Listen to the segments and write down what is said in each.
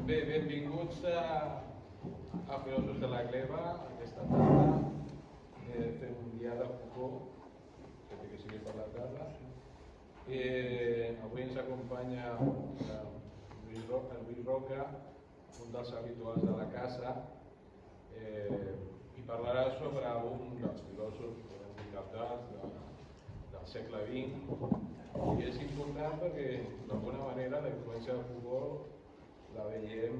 Bé, benvinguts a Filòsofs de la Gleva. Aquesta tarda fem un dia de Foucault, tot i que sigui per la tarda. Avui ens acompanya Lluís Roca, un dels habituals de la casa, i parlarà sobre un dels filòsofs cabdals del segle XX. I és important perquè, d'alguna manera, la influència de Foucault la veiem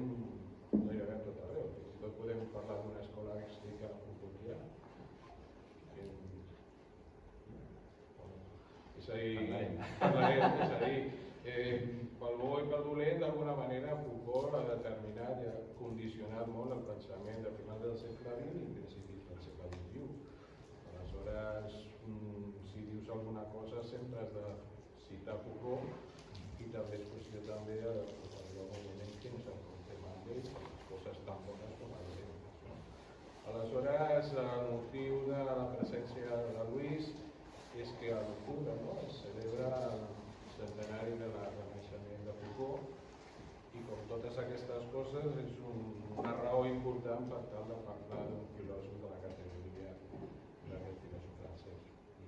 gairebé a tot arreu. Fins i tot podem parlar d'una escola històrica Foucaultiana. És a dir, pel bo i pel dolent, d'alguna manera, Foucault ha determinat i ha condicionat molt el pensament de final del segle XX i principis del segle XXI. Aleshores, si dius alguna cosa, sempre has de citar Foucault i també és qüestió també de el moviment que ens enfrontem amb ell, coses tan bones com dolentes. Aleshores, el motiu de la presència de Lluís és que a l'octubre es celebra el centenari de naixement de Foucault i com totes aquestes coses és una raó important per tal de parlar d'un filòsof de la categoria d'aquest filòsof francès. I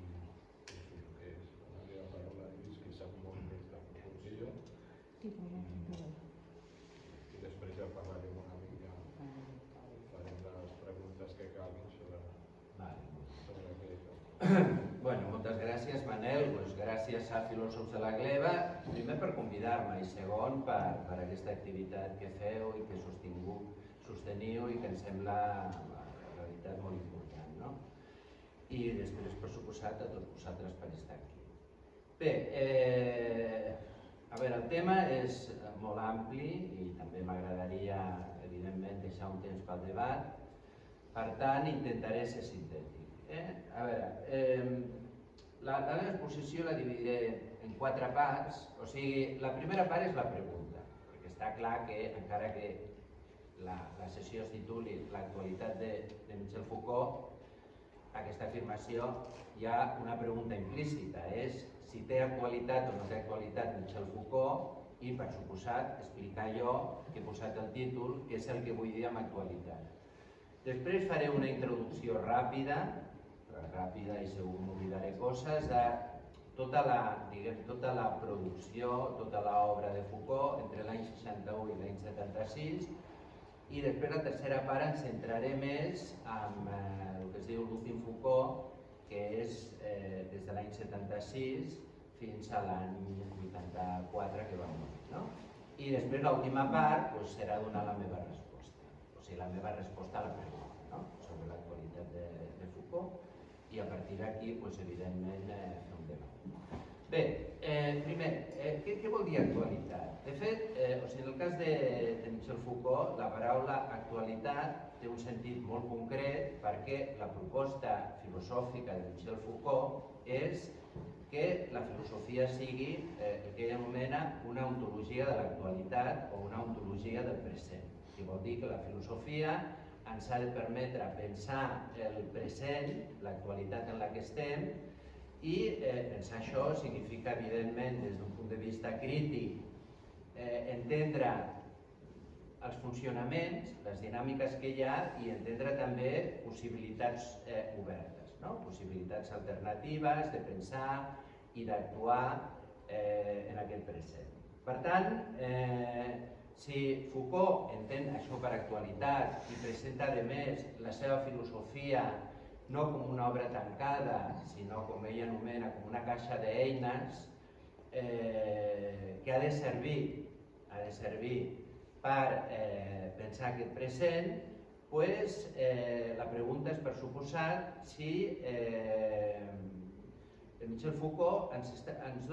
és el que és. La meva paraula és que sap molt més de Foucault que jo i després ja parlarem una mica, farem les preguntes que calguin sobre aquest. Bueno, moltes gràcies, Manel. Gràcies a Filòsofs de la Gleva, primer per convidar-me i segon per aquesta activitat que feu i que sosteniu i que em sembla en realitat molt important. I després, per suposat, a tots vosaltres per estar aquí. Bé, a veure, el tema és molt ampli i també m'agradaria, evidentment, deixar un temps pel debat. Per tant, intentaré ser sintètic. A veure, la meva exposició la dividiré en 4 parts. O sigui, la primera part és la pregunta, perquè està clar que, encara que la sessió es tituli L'actualitat de Michel Foucault, aquesta afirmació hi ha una pregunta implícita, és si té actualitat o no té actualitat Michel Foucault i, per suposat, explicar jo, que he posat el títol, què és el que vull dir amb actualitat. Després faré una introducció ràpida i segur m'oblidaré coses, de tota la producció, tota l'obra de Foucault entre l'any 61 i l'any 76, i després la tercera part ens centraré més en el que es diu l'últim Foucault, que és des de l'any 76 fins a l'any 84 que va morir. I després l'última part serà donar la meva resposta, o sigui, la meva resposta a la pregunta sobre l'actualitat de Foucault, i a partir d'aquí, evidentment, no em debat. Bé, primer, què vol dir actualitat? De fet, en el cas de Michel Foucault, la paraula actualitat té un sentit molt concret perquè la proposta filosòfica de Michel Foucault és que la filosofia sigui el que ell anomena una ontologia de l'actualitat o una ontologia del present. Que vol dir que la filosofia ens ha de permetre pensar el present, l'actualitat en la que estem, i pensar això significa, evidentment, des d'un punt de vista crític, entendre els funcionaments, les dinàmiques que hi ha i entendre també possibilitats obertes, possibilitats alternatives de pensar i d'actuar en aquest present. Per tant, si Foucault entén això per actualitat i presenta, a més, la seva filosofia no com una obra tancada, sinó, com ell anomena, com una caixa d'eines que ha de servir per pensar aquest present, la pregunta és, per suposat, si Michel Foucault ens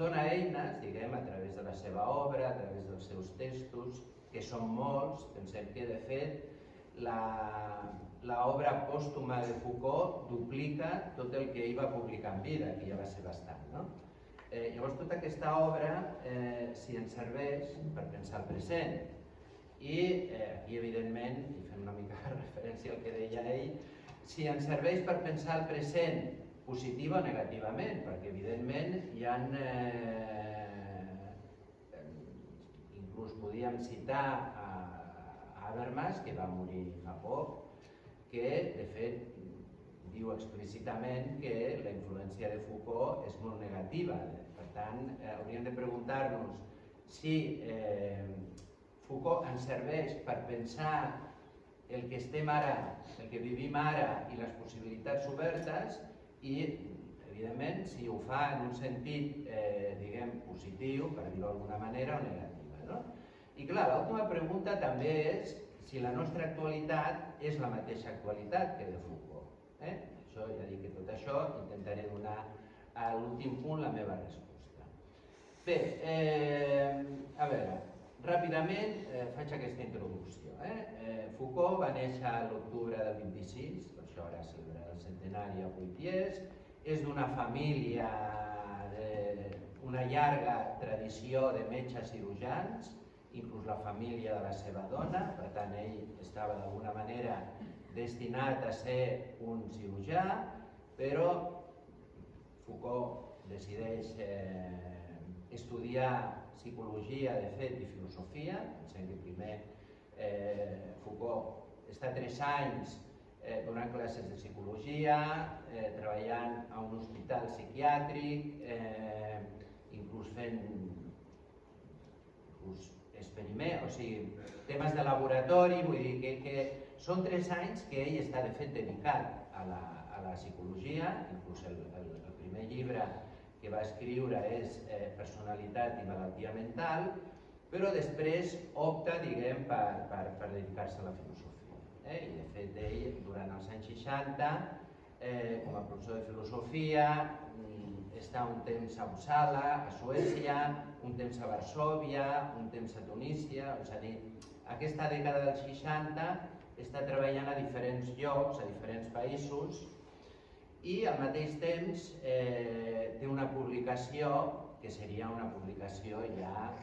dona eines, diguem, a través de la seva obra, a través dels seus textos, que són molts. Pensem que, de fet, l'obra pòstuma de Foucault duplica tot el que ell va publicar en vida, que ja va ser bastant. Llavors, tota aquesta obra, si ens serveix per pensar el present, i aquí, evidentment, i fem una mica de referència al que deia ell, si ens serveix per pensar el present positiva o negativament, perquè, evidentment, hi ha citar a Habermas, que va morir fa poc, que de fet diu explícitament que la influència de Foucault és molt negativa. Per tant, hauríem de preguntar-nos si Foucault ens serveix per pensar el que estem ara, el que vivim ara i les possibilitats obertes i, evidentment, si ho fa en un sentit, diguem, positiu, per dir-ho d'alguna manera, o negativa, no? I clar, l'última pregunta també és si la nostra actualitat és la mateixa actualitat que de Foucault. Això, ja dic que tot això intentaré donar a l'últim punt la meva resposta. Bé, a veure, ràpidament faig aquesta introducció. Foucault va néixer a l'octubre del 26, per això ara celebra el centenari a Poitiers, és d'una família d'una llarga tradició de metges cirurgians, inclús la família de la seva dona, per tant ell estava d'alguna manera destinat a ser un cirurgià, però Foucault decideix estudiar psicologia, de fet, i filosofia. Pensem que primer Foucault està 3 anys donant classes de psicologia, treballant a un hospital psiquiàtric, inclús fent experiments, o sigui, temes de laboratori, vull dir que són 3 anys que ell està de fet dedicat a la psicologia, inclús el primer llibre que va escriure és Personalitat i malaltia mental, però després opta, diguem, per dedicar-se a la filosofia. I de fet ell, durant els anys 60, com a professor de filosofia, està un temps a Uppsala, a Suècia, un temps a Varsòvia, un temps a Tunísia, és a dir, aquesta dècada dels 60 està treballant a diferents llocs, a diferents països, i al mateix temps té una publicació que seria una publicació ja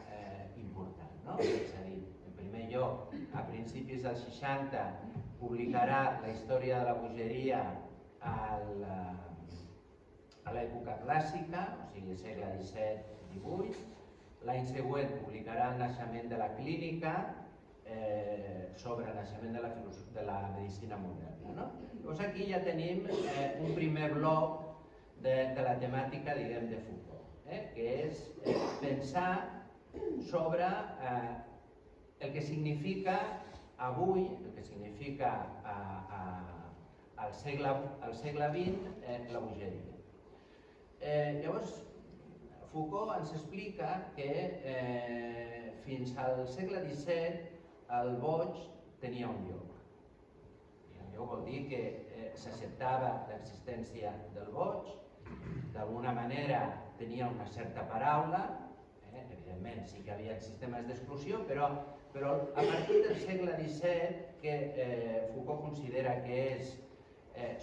important, no? És a dir, en primer lloc, a principis dels 60 publicarà la història de la bogeria a l'època clàssica, o sigui, segle XVII-XVIII. L'any següent publicarà el naixement de la clínica, sobre el naixement de la medicina moderna. Llavors aquí ja tenim un primer bloc de la temàtica, diguem, de Foucault, que és pensar sobre el que significa avui, el que significa al segle XX la bogeria. Llavors, Foucault ens explica que fins al segle XVII el boig tenia un lloc. El lloc vol dir que s'acceptava l'existència del boig, d'alguna manera tenia una certa paraula, evidentment sí que hi havia sistemes d'exclusió, però a partir del segle XVII, que Foucault considera que és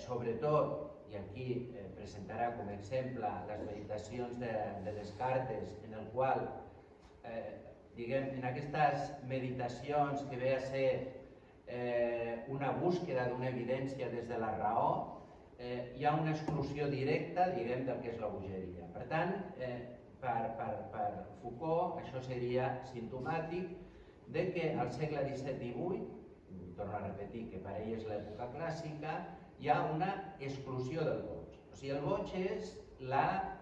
sobretot, i aquí presentarà com a exemple les meditacions de Descartes, en el qual, diguem, en aquestes meditacions que ve a ser una búsqueda d'una evidència des de la raó, hi ha una exclusió directa, diguem, del que és la bogeria. Per tant, per Foucault, això seria simptomàtic de que al segle XVII-XVIII, torno a repetir que per ell és l'època clàssica, hi ha una exclusió del boig. O sigui, el boig és la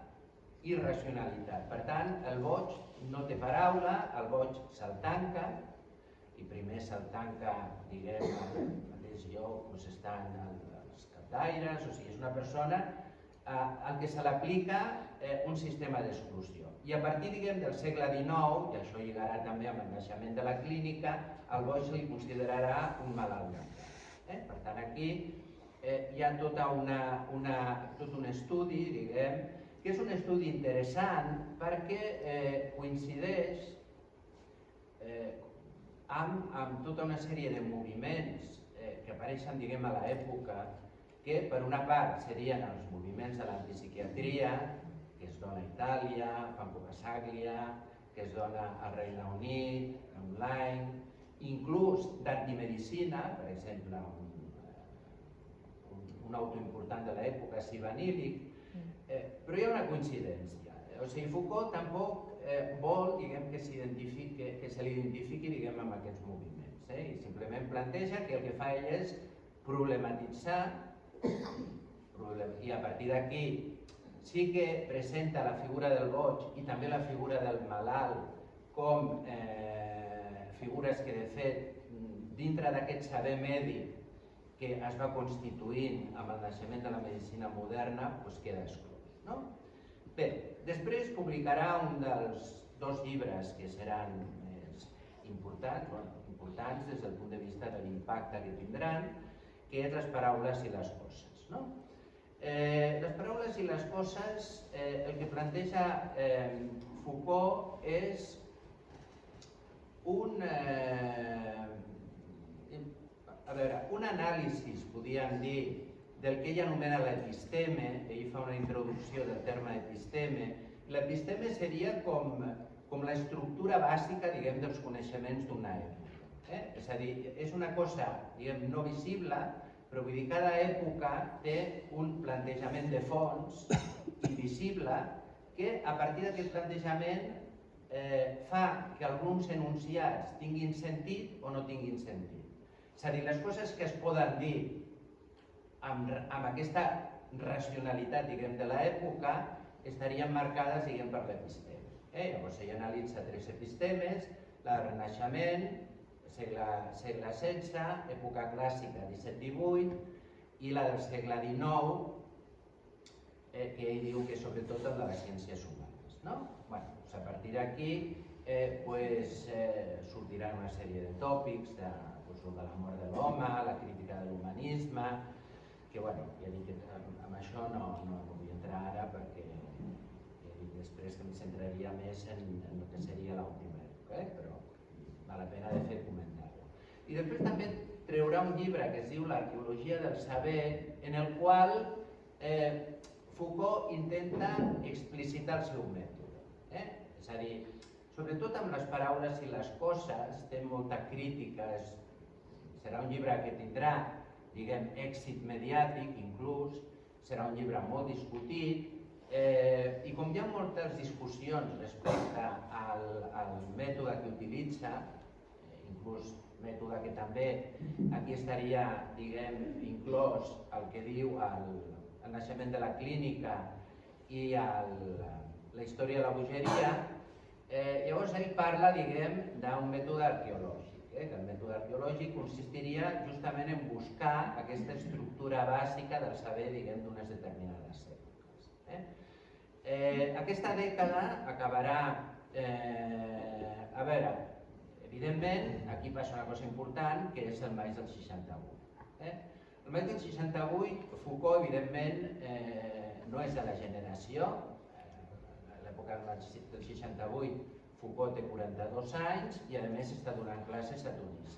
irracionalitat. Per tant, el boig no té paraula, el boig se'l tanca, i primer se'l tanca, diguem, al mateix lloc on estan els captaires, o sigui, és una persona al que se l'aplica un sistema d'exclusió. I a partir, diguem, del segle XIX, i això lligarà també amb el naixement de la clínica, el boig se li considerarà un malalt mental. Per tant, aquí hi ha tot un estudi, diguem, que és un estudi interessant perquè coincideix amb tota una sèrie de moviments que apareixen, diguem, a l'època, que per una part serien els moviments de l'antipsiquiatria, que es dona a Itàlia, Franco Basaglia, que es dona al Regne Unit, online, inclús d'antimedicina, per exemple, un autor important de l'època, Sivanílic, però hi ha una coincidència. O sigui, Foucault tampoc vol, diguem, que que se l'identifiqui, diguem, amb aquests moviments. I simplement planteja que el que fa ell és problematitzar, i a partir d'aquí sí que presenta la figura del boig i també la figura del malalt com figures que, de fet, dintre d'aquest saber mèdic que es va constituint amb el naixement de la medicina moderna, queda exclòs. Bé, després publicarà un dels dos llibres que seran més importants des del punt de vista de l'impacte que tindran, que és Les paraules i les coses. Les paraules i les coses, el que planteja Foucault és un anàlisi, podríem dir, del que ell anomena l'episteme. Ell fa una introducció del terme episteme. L'episteme seria com l'estructura bàsica, diguem, dels coneixements d'una època. És a dir, és una cosa, diguem, no visible, però vull dir, cada època té un plantejament de fons invisible que, a partir d'aquest plantejament, fa que alguns enunciats tinguin sentit o no tinguin sentit. És a dir, les coses que es poden dir amb aquesta racionalitat, diguem, de l'època estarien marcades, diguem, per l'episteme. Llavors ell analitza 3 epistemes: la del Renaixement, segle XVI, època clàssica, 17-18, i la del segle XIX, que ell diu que sobretot el de les ciències humanes. A partir d'aquí sortiran una sèrie de tòpics, el de la mort de l'home, la crítica de l'humanisme, que, ja dic que amb això no vull entrar ara perquè després em centraria més en el que seria l'última època, però val la pena de fer comentar-ho. I després també treurà un llibre que es diu L'arqueologia del saber, en el qual Foucault intenta explicitar el seu mètode. És a dir, sobretot amb les paraules i les coses, té molta crítica, serà un llibre que tindrà, diguem, èxit mediàtic inclús, serà un llibre molt discutit, i com hi ha moltes discussions respecte al mètode que utilitza, inclús mètode que també aquí estaria, diguem, inclòs el que diu el naixement de la clínica i la història de la bogeria, llavors ell parla, diguem, d'un mètode arqueològic. Que el mètode arqueològic consistiria justament en buscar aquesta estructura bàsica del saber, diguem, d'unes determinades èpoques. Aquesta dècada acabarà... A veure, evidentment, aquí passa una cosa important, que és el maig del 68. El maig del 68, Foucault, evidentment, no és de la generació. A l'època del 68, Foucault té 42 anys i, a més, està donant classes a Tunis.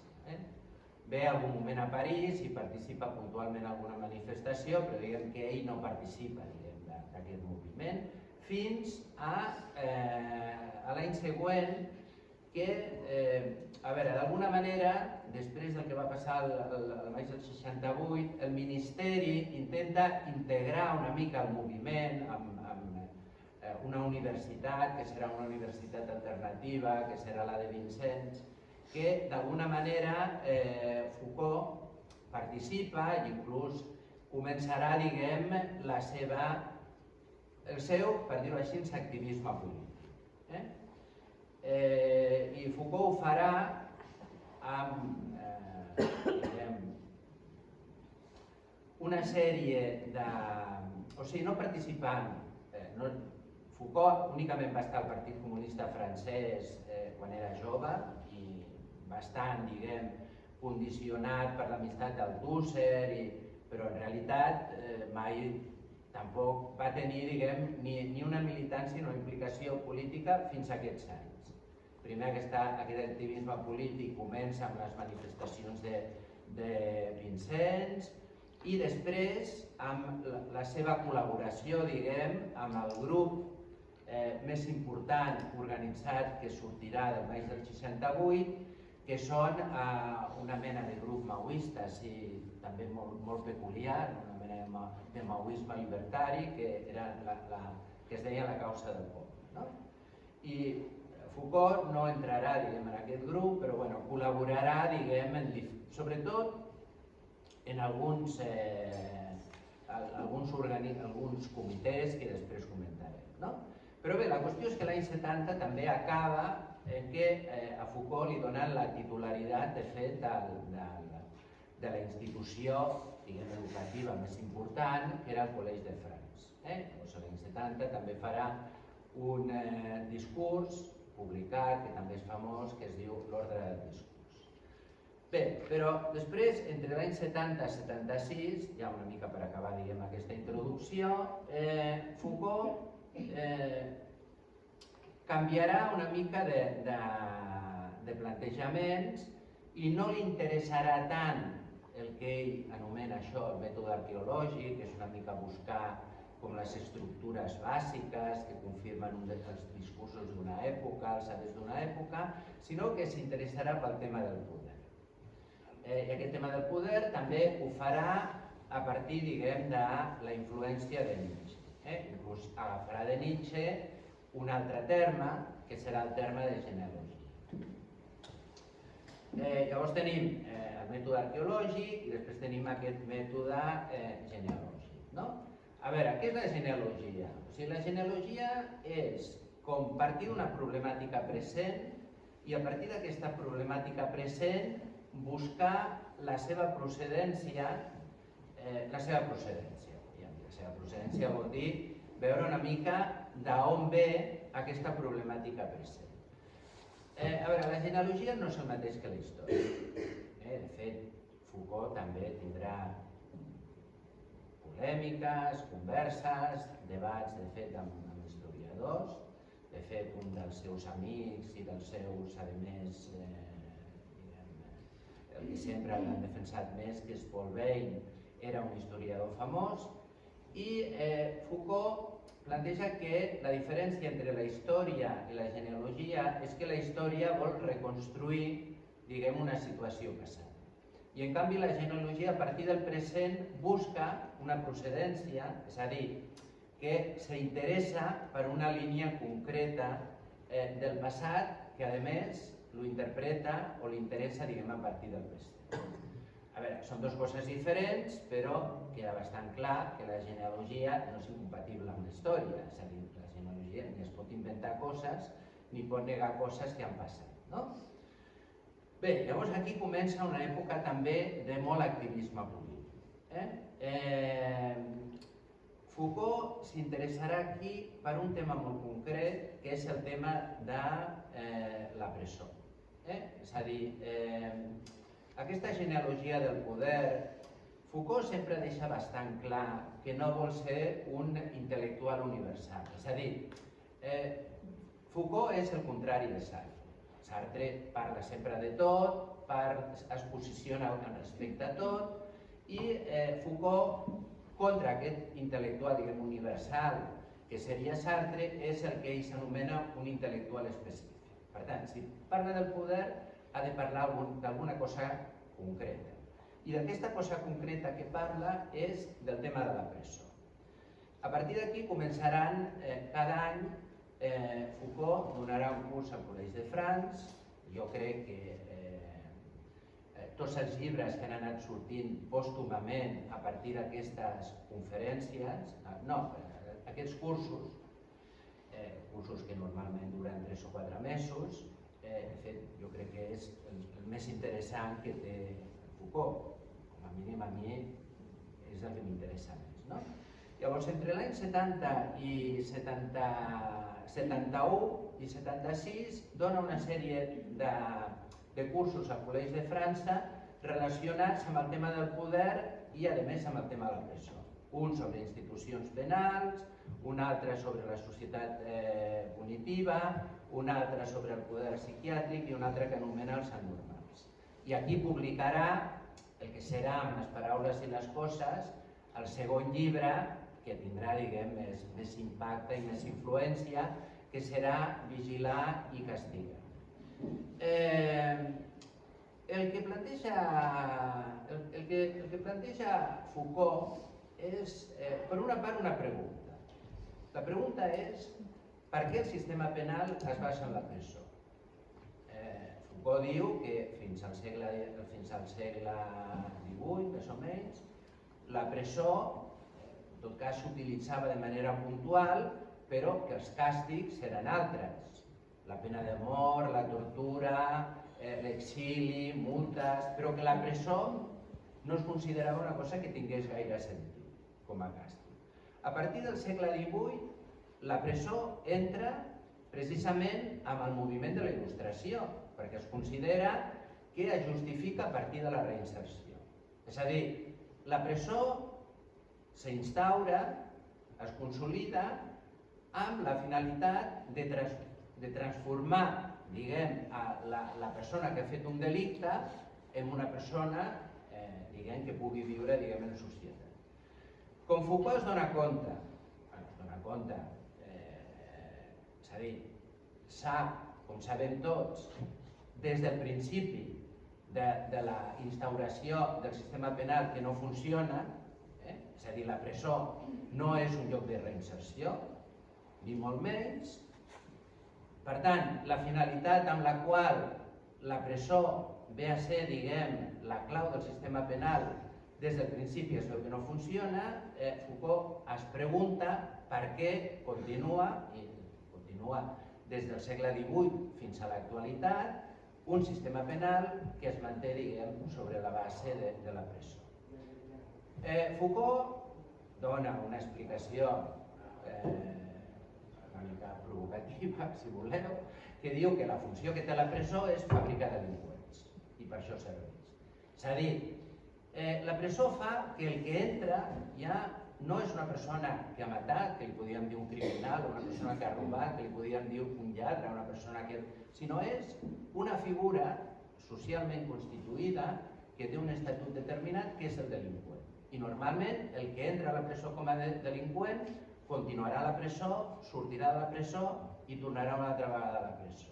Ve algun moment a París i participa puntualment en alguna manifestació, però diguem que ell no participa d'aquest moviment, fins a l'any següent, que, a veure, d'alguna manera, després del que va passar el maig del 68, el Ministeri intenta integrar una mica el moviment amb una universitat, que serà una universitat alternativa, que serà la de Vincennes, que d'alguna manera Foucault participa i inclús començarà, diguem, el seu, per dir-ho així, activisme polític. I Foucault ho farà amb una sèrie de... O sigui, no participant. Foucault únicament va estar al Partit Comunista francès quan era jove i bastant, diguem, condicionat per l'amistat d'Althusser, però en realitat mai tampoc va tenir, diguem, ni una militància ni una implicació política fins a aquests anys. Primer aquest activisme polític comença amb les manifestacions de Vincennes i després amb la seva col·laboració, diguem, amb el grup més important organitzat que sortirà del maig del 68, que són una mena de grup maoista, també molt peculiar, una mena de maoisme llibertari, que es deia la causa del poble. I Foucault no entrarà, diguem, en aquest grup, però bueno, col·laborarà, diguem, sobretot en alguns comitès que després comentarem, no? Però bé, la qüestió és que l'any 70 també acaba en què a Foucault li donen la titularitat, de fet, de la institució, diguem, educativa més important, que era el Collège de France. Llavors, l'any 70 també farà un discurs publicat, que també és famós, que es diu L'ordre del discurs. Bé, però després, entre l'any 70 i 76, ja una mica per acabar, diguem, aquesta introducció, Foucault canviarà una mica de plantejaments i no li interessarà tant el que ell anomena això, el mètode arqueològic, que és una mica buscar com les estructures bàsiques que confirmen els discursos d'una època, els sabers d'una època, sinó que s'interessarà pel tema del poder. I aquest tema del poder també ho farà a partir, diguem, de la influència de Nietzsche. Inclús agafarà de Nietzsche un altre terme, que serà el terme de genealogia. Llavors tenim el mètode arqueològic i després tenim aquest mètode genealògic, no? A veure, què és la genealogia? O sigui, la genealogia és com partir d'una problemàtica present i a partir d'aquesta problemàtica present buscar la seva procedència. La seva procedència vol dir veure una mica d'on ve aquesta problemàtica present. A veure, la genealogia no és el mateix que la història. De fet, Foucault també tindrà polèmiques, converses, debats, de fet, amb historiadors. De fet, un dels seus amics i dels seus, a més, el que sempre l'han defensat més, que és Paul Bain, era un historiador famós, i Foucault planteja que la diferència entre la història i la genealogia és que la història vol reconstruir, diguem, una situació passada. I en canvi la genealogia a partir del present busca una procedència, és a dir, que s'interessa per una línia concreta del passat que a més lo interpreta o li interessa, diguem, a partir del present. A veure, són dues coses diferents, però queda bastant clar que la genealogia no és incompatible amb la història, és a dir, la genealogia ni es pot inventar coses ni pot negar coses que han passat, no? Bé, llavors aquí comença una època també de molt activisme polític. Foucault s'interessarà aquí per un tema molt concret, que és el tema de la presó. És a dir, aquesta genealogia del poder, Foucault sempre deixa bastant clar que no vol ser un intel·lectual universal. És a dir, Foucault és el contrari de Sartre. Sartre parla sempre de tot, es posiciona respecte a tot, i Foucault, contra aquest intel·lectual, diguem, universal, que seria Sartre, és el que ell s'anomena un intel·lectual específic. Per tant, si parla del poder, ha de parlar d'alguna cosa concreta. I d'aquesta cosa concreta que parla és del tema de la presó. A partir d'aquí començaran, cada any, Foucault donarà un curs al Collège de France. Jo crec que tots els llibres que han anat sortint pòstumament a partir d'aquestes conferències, aquests cursos que normalment duren 3 o 4 mesos, de fet, jo crec que és el més interessant que té Foucault. Com a mínim a mi és el que m'interessa més, no? Llavors, entre l'any 70 i 71 i 76 dona una sèrie de cursos al Collège de França relacionats amb el tema del poder i, a més, amb el tema de la presó. Un sobre institucions penals, un altre sobre la societat punitiva, un altre sobre el poder psiquiàtric i un altre que anomena els anormals. I aquí publicarà el que serà, amb les paraules i les coses, el segon llibre, que tindrà, diguem, més impacte i més influència, que serà Vigilar i castigar. El que planteja Foucault és, per una part, una pregunta. La pregunta és per què el sistema penal es basa en la presó? Foucault diu que fins al segle XVIII, més o menys, la presó, en tot cas, s'utilitzava de manera puntual, però que els càstigs eren altres. La pena de mort, la tortura, l'exili, multes, però que la presó no es considerava una cosa que tingués gaire sentit com a càstig. A partir del segle XVIII, la presó entra precisament amb el moviment de la Il·lustració, perquè es considera que es justifica a partir de la reinserció. És a dir, la presó s'instaura, es consolida amb la finalitat de transformar, diguem, la persona que ha fet un delicte en una persona, diguem, que pugui viure, diguem, en societat. Com Foucault es dona compte, és a dir, sap, com sabem tots, des del principi de la instauració del sistema penal que no funciona, és a dir, la presó no és un lloc de reinserció, ni molt menys. Per tant, la finalitat amb la qual la presó ve a ser, diguem, la clau del sistema penal des del principi es veu que no funciona, Foucault es pregunta per què continua des del segle XVIII fins a l'actualitat, un sistema penal que es manté, diguem, sobre la base de la presó. Foucault dona una explicació una mica provocativa, si voleu, que diu que la funció que té la presó és fabricar delinqüents, i per això serveix. És a dir, la presó fa que el que entra ja no és una persona que ha matat, que li podíem dir un criminal, una persona que ha robat, que li podíem dir un lladre, una persona que... sinó és una figura socialment constituïda que té un estatut determinat, que és el delinqüent. I normalment el que entra a la presó com a delinqüent continuarà a la presó, sortirà de la presó i tornarà una altra vegada a la presó.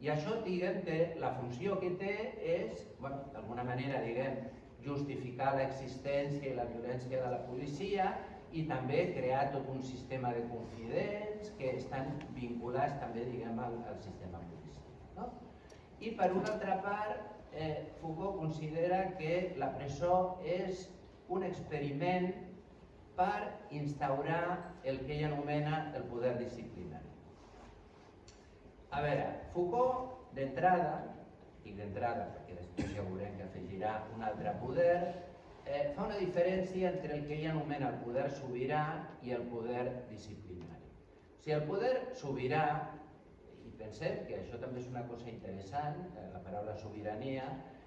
I això, diguem, la funció que té és, d'alguna manera, diguem, justificar l'existència i la violència de la policia i també crear tot un sistema de confidents que estan vinculats també, diguem, al sistema policial. I per una altra part, Foucault considera que la presó és un experiment per instaurar el que ell anomena el poder disciplinari. A veure, Foucault, d'entrada, perquè després ja veurem que afegirà un altre poder, fa una diferència entre el que ell anomena el poder sobirà i el poder disciplinari. O sigui, el poder sobirà, i pensem que això també és una cosa interessant, la paraula sobirania,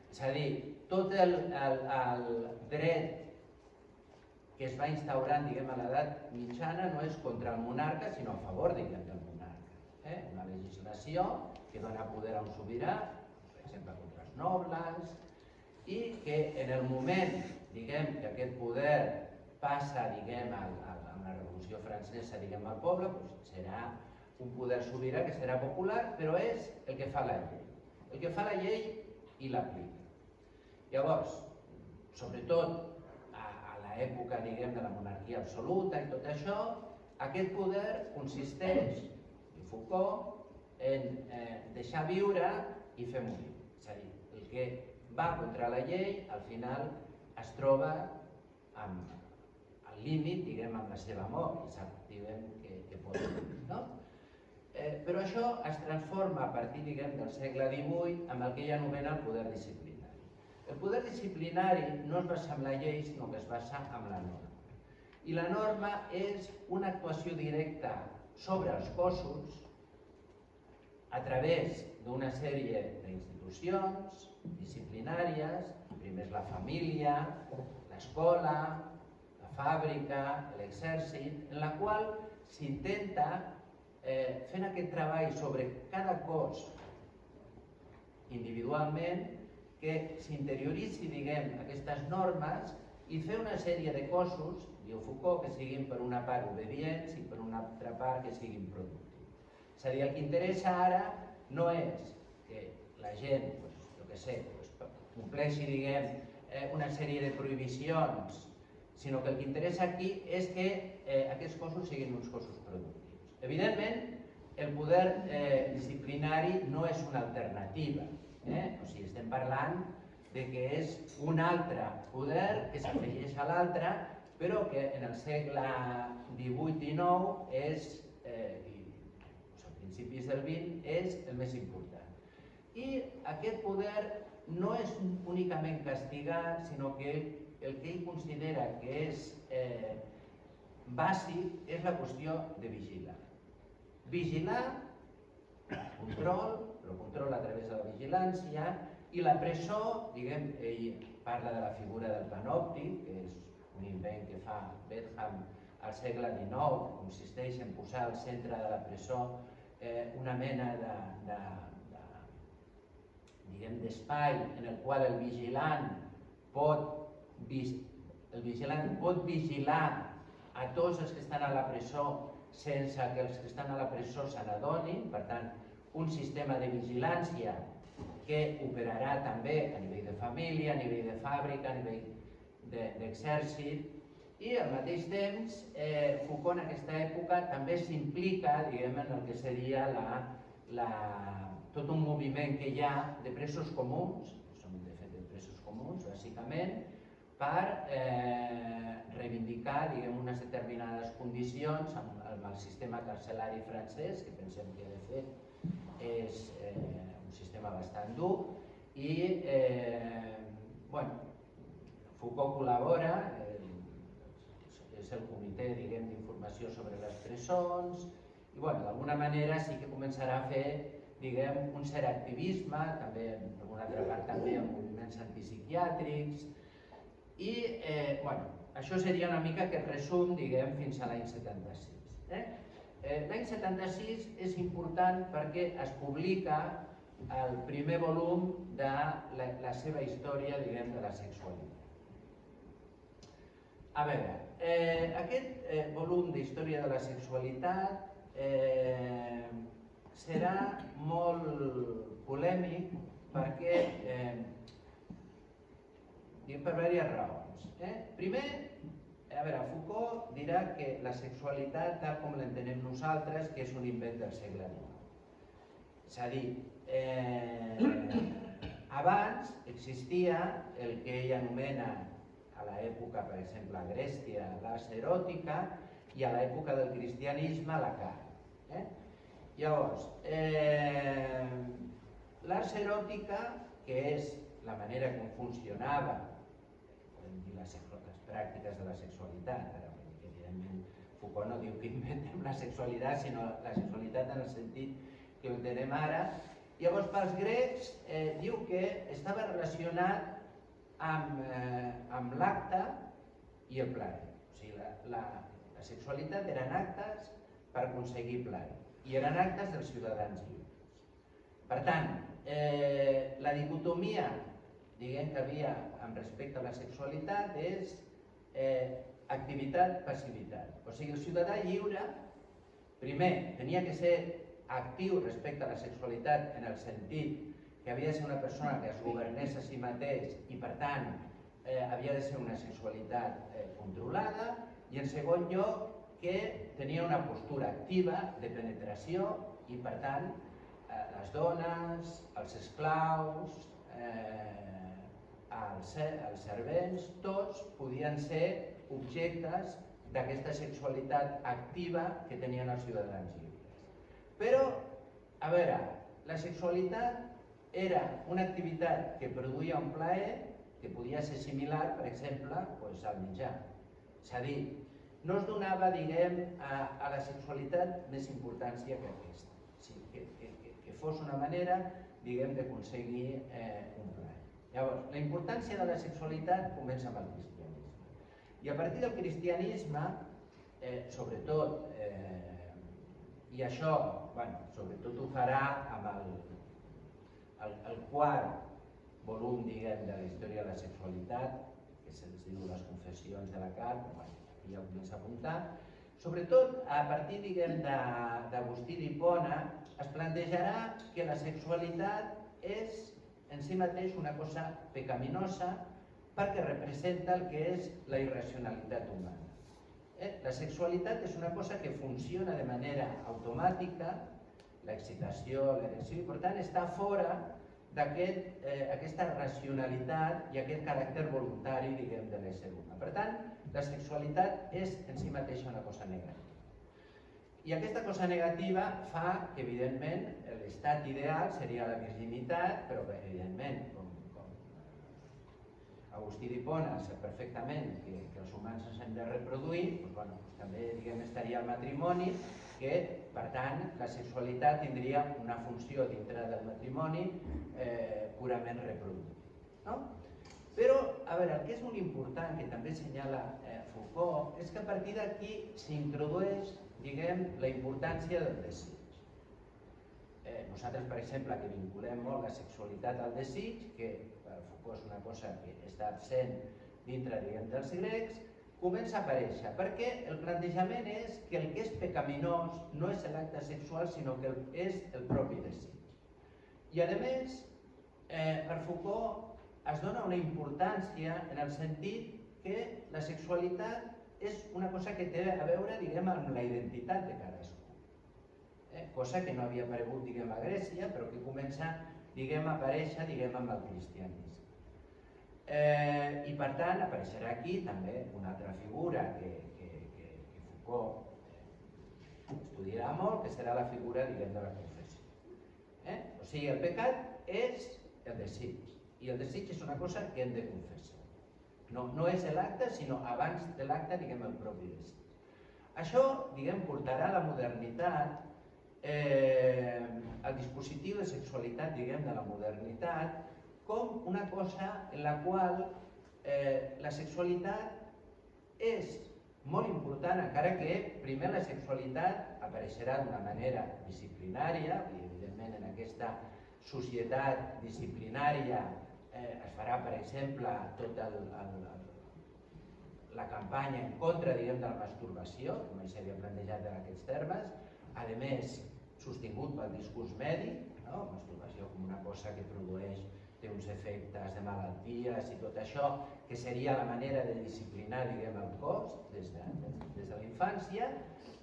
és a dir, tot el dret que es va instaurant, diguem, a l'edat mitjana no és contra el monarca, sinó a favor, diguem, del monarca. Una legislació que dona poder a un sobirà, per exemple, contra els nobles, i que en el moment, diguem, que aquest poder passa, diguem, amb la Revolució Francesa, diguem, al poble, serà un poder sobirà que serà popular, però és el que fa la llei. El que fa la llei i l'aplica. Llavors, sobretot, època, diguem, de la monarquia absoluta i tot això, aquest poder consisteix, en Foucault, en deixar viure i fer morir. És a dir, el que va contra la llei, al final es troba al límit, diguem, amb la seva mort, i sap, diguem, que pot morir, no? Però això es transforma a partir, diguem, del segle XVIII amb el que ell anomena el poder disciplinari. El poder disciplinari no es basa en la llei, sinó que es basa en la norma. I la norma és una actuació directa sobre els cossos a través d'una sèrie d'institucions disciplinàries, primer és la família, l'escola, la fàbrica, l'exèrcit, en la qual s'intenta, fent aquest treball sobre cada cos individualment, que s'interioritzi, diguem, aquestes normes i fer una sèrie de cossos, diu Foucault, que siguin per una part obedients i per una altra part que siguin productius. És a dir, el que interessa ara no és que la gent, compleixi, diguem, una sèrie de prohibicions, sinó que el que interessa aquí és que aquests cossos siguin uns cossos productius. Evidentment, el poder disciplinari no és una alternativa. O sigui, estem parlant de que és un altre poder que s'afegeix a l'altre, però que en el segle XVIII i XIX és, a principis del XX, és el més important. I aquest poder no és únicament castigar, sinó que el que ell considera que és bàsic és la qüestió de vigilar. Vigilar, control, però control a través de la vigilància, i la presó, diguem, ell parla de la figura del panòptic, que és un invent que fa Bentham al segle XIX, consisteix en posar al centre de la presó una mena d'espai en el qual el vigilant pot vigilar a tots els que estan a la presó sense que els que estan a la presó se n'adonin, per tant, un sistema de vigilància que operarà també a nivell de família, a nivell de fàbrica, a nivell d'exèrcit, i al mateix temps Foucault en aquesta època també s'implica, diguem, en el que seria tot un moviment que hi ha de presos comuns, són de fet de presos comuns, bàsicament, per reivindicar, diguem, unes determinades condicions amb el sistema carcelari francès, que pensem que de fet és un sistema bastant dur, i Foucault col·labora, és el comitè d'informació sobre les presons, i d'alguna manera sí que començarà a fer un cert activisme, també en alguna altra part també en moviments antipsiquiàtrics, i això seria una mica aquest resum fins a l'any 76. L'any 76 és important perquè es publica el primer volum de la seva història de la sexualitat. A veure, aquest volum d'història de la sexualitat serà molt polèmic perquè per diverses raons. Primer, Foucault dirà que la sexualitat, tal com l'entenem nosaltres, que és un invent del segle XIX. És a dir, abans existia el que ell anomena a l'època, per exemple, a Grècia, l'ars eròtica, i a l'època del cristianisme, la carn. Llavors, l'ars eròtica, que és la manera com funcionava, podem dir les pràctiques de la sexualitat, que evidentment Foucault no diu que inventem la sexualitat, sinó la sexualitat en el sentit que ho entenem ara. Llavors, pels grecs, diu que estava relacionat amb l'acte i el plaer. O sigui, la sexualitat eren actes per aconseguir plaer, i eren actes dels ciutadans lliures. Per tant, la dicotomia que hi havia amb respecte a la sexualitat és activitat-passivitat. O sigui, el ciutadà lliure, primer, tenia que ser actiu respecte a la sexualitat en el sentit que havia de ser una persona que es governés a si mateix i, per tant, havia de ser una sexualitat controlada, i, en segon lloc, que tenia una postura activa de penetració i, per tant, les dones, els esclaus, els servents, tots podien ser objectes d'aquesta sexualitat activa que tenien els ciutadans lliures. Però, a veure, la sexualitat era una activitat que produïa un plaer que podia ser similar, per exemple, al menjar. És a dir, no es donava, a la sexualitat més importància que aquesta. Que fos una manera, d'aconseguir un plaer. Llavors, la importància de la sexualitat comença amb el cristianisme. I a partir del cristianisme, sobretot, i això, sobretot ho farà amb el quart volum, de la història de la sexualitat, que se'ls diu les confessions de la carn, aquí ja ho comença a apuntar. Sobretot, a partir, d'Agustí d'Hipona, es plantejarà que la sexualitat és en si mateix una cosa pecaminosa perquè representa el que és la irracionalitat humana. La sexualitat és una cosa que funciona de manera automàtica l'excitació, l'erecció, i per tant està fora d'aquesta racionalitat i aquest caràcter voluntari, diguem, de l'ésser humà. Per tant, la sexualitat és en si mateixa una cosa negativa. I aquesta cosa negativa fa que, evidentment, l'estat ideal seria la virginitat, però que, evidentment, com Agustí d'Hipona sap perfectament que els humans ens hem de reproduir, doncs, també estaria el matrimoni, que, per tant, la sexualitat tindria una funció dintre del matrimoni purament reproductiva. Però, a veure, el que és molt important, que també assenyala Foucault, és que a partir d'aquí s'introdueix, diguem, la importància del desig. Nosaltres, per exemple, que vinculem molt la sexualitat al desig, que per Foucault és una cosa que està absent dintre, diguem, dels grecs, comença a aparèixer, perquè el plantejament és que el que és pecaminós no és l'acte sexual, sinó que és el propi desig. I, a més, per Foucault es dona una importància en el sentit que la sexualitat és una cosa que té a veure, diguem, amb la identitat de cadascú. Cosa que no havia aparegut, diguem, a Grècia, però que comença, diguem, a aparèixer, diguem, amb el cristianisme. I, per tant, apareixerà aquí també una altra figura que Foucault estudiarà molt, que serà la figura, diguem, de la confessió. O sigui, el pecat és el desig, i el desig és una cosa que hem de confessar. No és l'acte, sinó abans de l'acte, diguem, el propi desig. Això, diguem, portarà a la modernitat, el dispositiu de sexualitat, diguem, de la modernitat, com una cosa en la qual la sexualitat és molt important, encara que primer la sexualitat apareixerà d'una manera disciplinària, i evidentment en aquesta societat disciplinària es farà, per exemple, tota la campanya en contra, diguem, de la masturbació, que mai s'havia plantejat en aquests termes, a més, sostingut pel discurs mèdic, masturbació com una cosa que té uns efectes de malalties i tot això, que seria la manera de disciplinar, diguem, el cos des de la infància,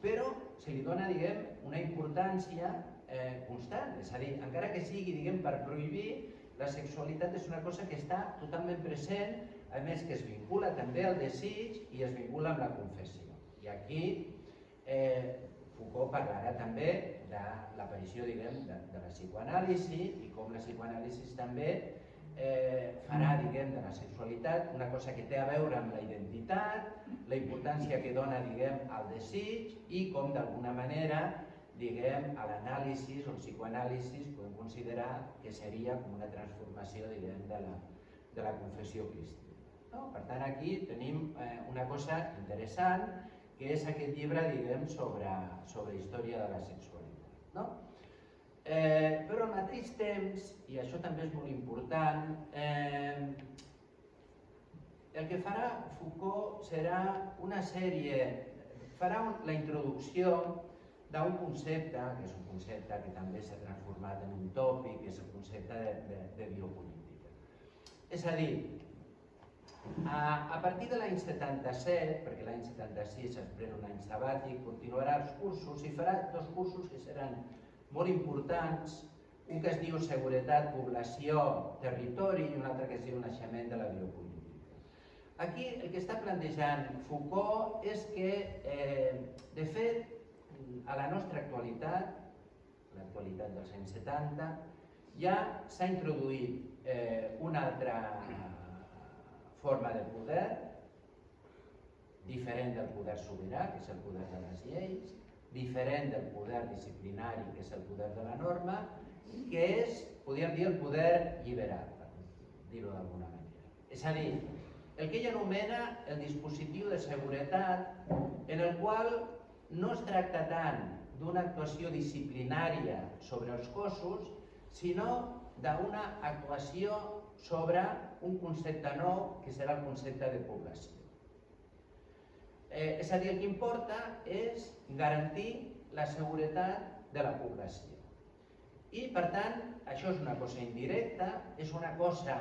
però se li dona, diguem, una importància constant, és a dir, encara que sigui, diguem, per prohibir, la sexualitat és una cosa que està totalment present, a més que es vincula també al desig i es vincula amb la confessió. I aquí Foucault parlarà també de l'aparició, diguem, de la psicoanàlisi i com la psicoanàlisi també farà, diguem, de la sexualitat una cosa que té a veure amb la identitat, la importància que dona, diguem, al desig i com d'alguna manera, diguem, a l'anàlisi o el psicoanàlisi podem considerar que seria com una transformació, diguem, de la confessió cristiana. Per tant, aquí tenim una cosa interessant, que és aquest llibre, diguem, sobre història de la sexualitat. Però al mateix temps, i això també és molt important, el que farà Foucault serà una sèrie, farà la introducció d'un concepte, que és un concepte que també s'ha transformat en un tòpic, que és el concepte de biopolítica. És a dir, a partir de l'any 77, perquè l'any 76 es pren un any sabàtic, continuarà els cursos i farà dos cursos que seran molt importants, un que es diu Seguretat, Població, Territori i un altre que es diu Naixement de la Biopolítica. Aquí el que està plantejant Foucault és que, de fet, a la nostra actualitat, l'actualitat dels anys 70, ja s'ha introduït una altra forma de poder, diferent del poder sobirà, que és el poder de les lleis, diferent del poder disciplinari, que és el poder de la norma, que és, podríem dir, el poder lliberal, per dir-ho d'alguna manera. És a dir, el que ell anomena el dispositiu de seguretat, en el qual no es tracta tant d'una actuació disciplinària sobre els cossos, sinó d'una actuació sobre un concepte nou, que serà el concepte de població. És a dir, el que importa és garantir la seguretat de la població. I, per tant, això és una cosa indirecta, és una cosa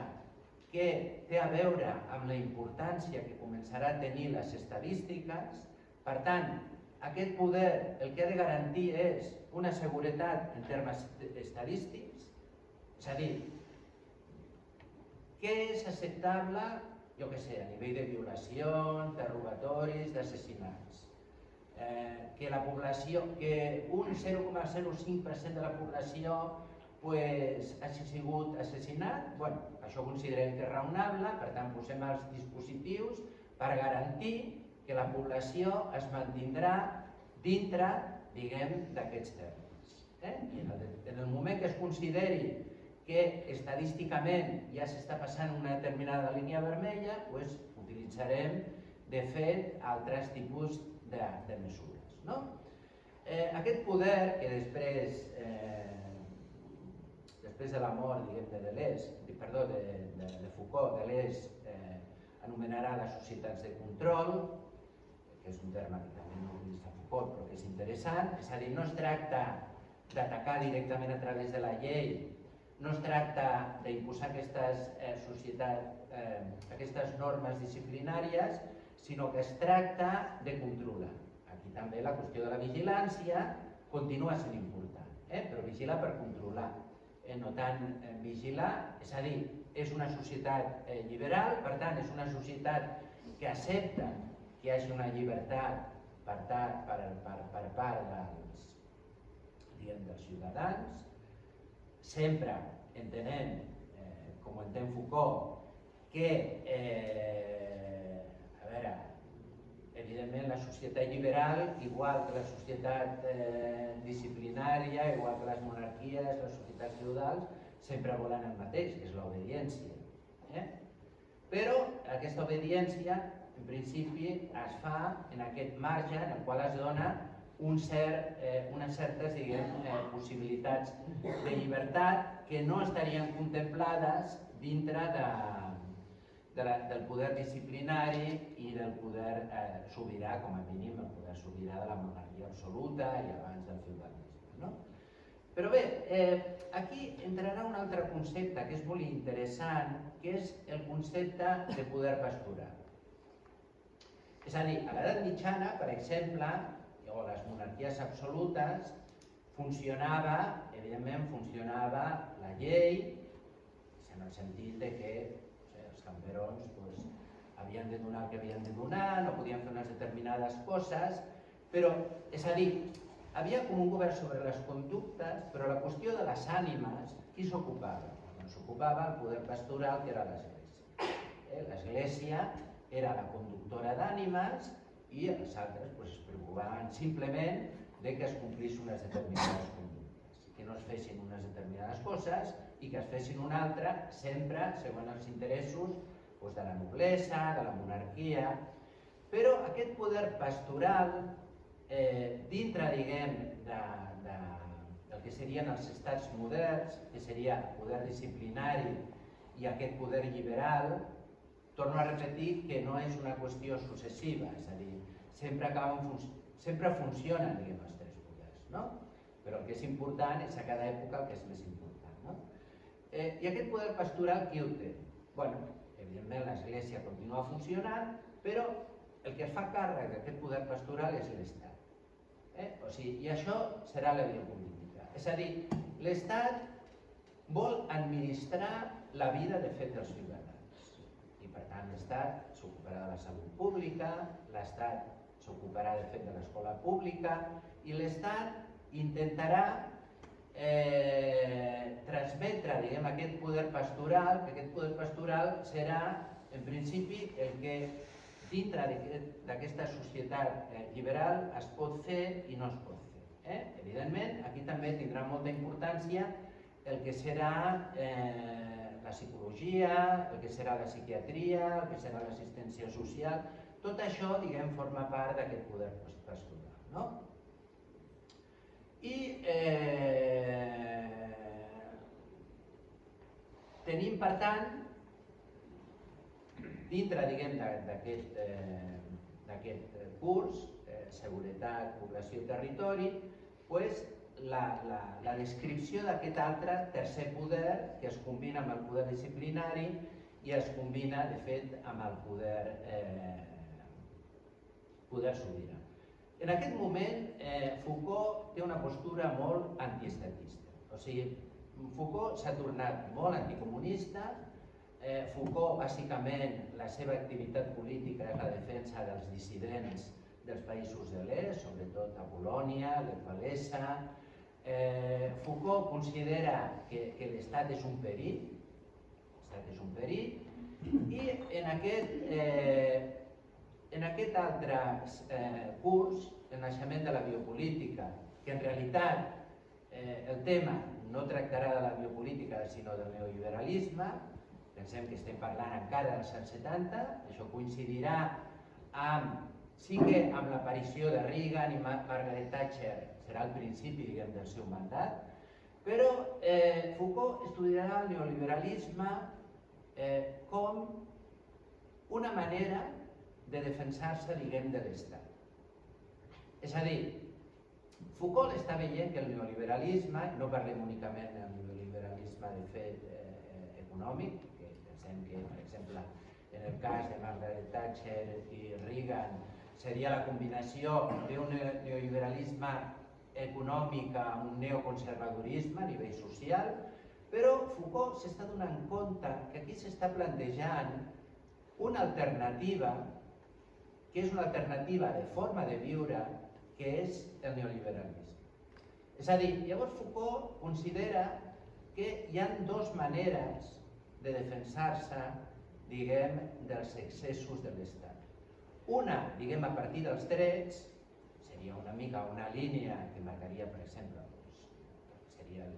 que té a veure amb la importància que començarà a tenir les estadístiques. Per tant, aquest poder el que ha de garantir és una seguretat en termes estadístics, és a dir, què és acceptable, jo què sé, a nivell de violacions, de robatoris, d'assassinats. Que la població, que un 0,05% de la població hagi sigut assassinat, bueno, això considerem que és raonable, per tant posem els dispositius per garantir que la població es mantindrà dintre, diguem, d'aquests termes. I en el moment que es consideri que estadísticament ja s'està passant una determinada línia vermella, doncs utilitzarem, de fet, altres tipus de mesures. Aquest poder, que després de la mort de Foucault, Deleuze anomenarà les societats de control, que és un terme que també no utilitza Foucault però que és interessant, és a dir, no es tracta d'atacar directament a través de la llei, no es tracta d'imposar aquestes normes disciplinàries, sinó que es tracta de controlar. Aquí també la qüestió de la vigilància continua sent important, però vigilar per controlar, no tant vigilar, és a dir, és una societat liberal, per tant és una societat que accepta que hi hagi una llibertat per part dels ciutadans, sempre entenent, com ho entén Foucault, que, evidentment la societat liberal, igual que la societat disciplinària, igual que les monarquies, les societats feudals, sempre volen el mateix, que és l'obediència. Però aquesta obediència, en principi, es fa en aquest marge en el qual es dona unes certes possibilitats de llibertat que no estarien contemplades dintre del poder disciplinari i del poder sobirà, com a mínim el poder sobirà de la monarquia absoluta i abans del feudalisme. Però bé, aquí entrarà un altre concepte que és molt interessant, que és el concepte de poder pastoral. És a dir, a l'edat mitjana, per exemple, o les monarquies absolutes, evidentment funcionava la llei, en el sentit que els camperons havien de donar el que havien de donar, no podien fer unes determinades coses, però, és a dir, havia com un govern sobre les conductes, però la qüestió de les ànimes, qui s'ocupava? S'ocupava el poder pastoral, que era l'Església. L'Església era la conductora d'ànimes i els altres es preocupaven simplement que es complís unes determinades conductes, que no es fessin unes determinades coses i que es fessin una altra sempre segons els interessos de la noblesa, de la monarquia. Però aquest poder pastoral, dintre, diguem, del que serien els estats moderns, que seria el poder disciplinari i aquest poder liberal, torno a repetir que no és una qüestió successiva, és a dir, sempre funcionen, diguem, els tres poders, però el que és important és a cada època el que és més important. I aquest poder pastoral qui ho té? Evidentment l'Església continua funcionant, però el que es fa càrrec d'aquest poder pastoral és l'Estat. I això serà la via política. És a dir, l'Estat vol administrar la vida de fet dels ciutadans. I per tant l'Estat s'ocuparà de la salut pública, l'Estat s'ocuparà de fet de l'escola pública i l'Estat intentarà transmetre, diguem, aquest poder pastoral, que aquest poder pastoral serà, en principi, el que dintre d'aquesta societat liberal es pot fer i no es pot fer. Evidentment, aquí també tindrà molta importància el que serà la psicologia, el que serà la psiquiatria, el que serà l'assistència social. Tot això, diguem, forma part d'aquest poder pastoral. I tenim, per tant, dintre, diguem, d'aquest curs, seguretat, població i territori, la descripció d'aquest altre tercer poder que es combina amb el poder disciplinari i es combina, de fet, amb el poder sobirà. En aquest moment, Foucault té una postura molt antiestatista. O sigui, Foucault s'ha tornat molt anticomunista. Foucault, bàsicament, la seva activitat política és la defensa dels dissidents dels països de l'est, sobretot a Polònia, Lech Walesa. Foucault considera que l'estat és un perill, i en aquest altre curs, el naixement de la biopolítica, que en realitat el tema no tractarà de la biopolítica sinó del neoliberalisme, pensem que estem parlant encara dels anys 70, això coincidirà sí que amb l'aparició de Reagan i Margaret Thatcher serà el principi, diguem, del seu mandat, però Foucault estudiarà el neoliberalisme com una manera de defensar-se, diguem, de l'Estat. És a dir, Foucault està veient que el neoliberalisme, no parlem únicament del neoliberalisme de fet econòmic, que pensem que, per exemple, en el cas de Margaret Thatcher i Reagan seria la combinació d'un neoliberalisme econòmic amb un neoconservadorisme a nivell social, però Foucault s'està donant compte que aquí s'està plantejant una alternativa, que és una alternativa de forma de viure, que és el neoliberalisme. És a dir, llavors Foucault considera que hi ha dues maneres de defensar-se, diguem, dels excessos de l'Estat. Una, diguem, a partir dels drets, seria una mica una línia que marcaria, per exemple, seria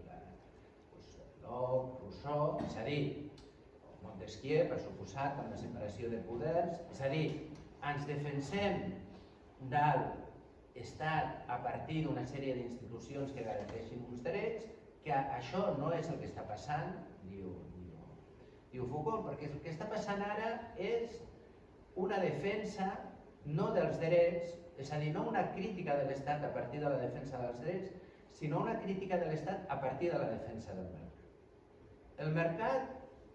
Locke, Rousseau, és a dir, Montesquieu, per suposat, amb la separació de poders, és a dir, ens defensem de l'Estat a partir d'una sèrie d'institucions que garanteixin uns drets, que això no és el que està passant, diu Foucault, perquè el que està passant ara és una defensa no dels drets, és a dir, no una crítica de l'Estat a partir de la defensa dels drets, sinó una crítica de l'Estat a partir de la defensa del mercat. El mercat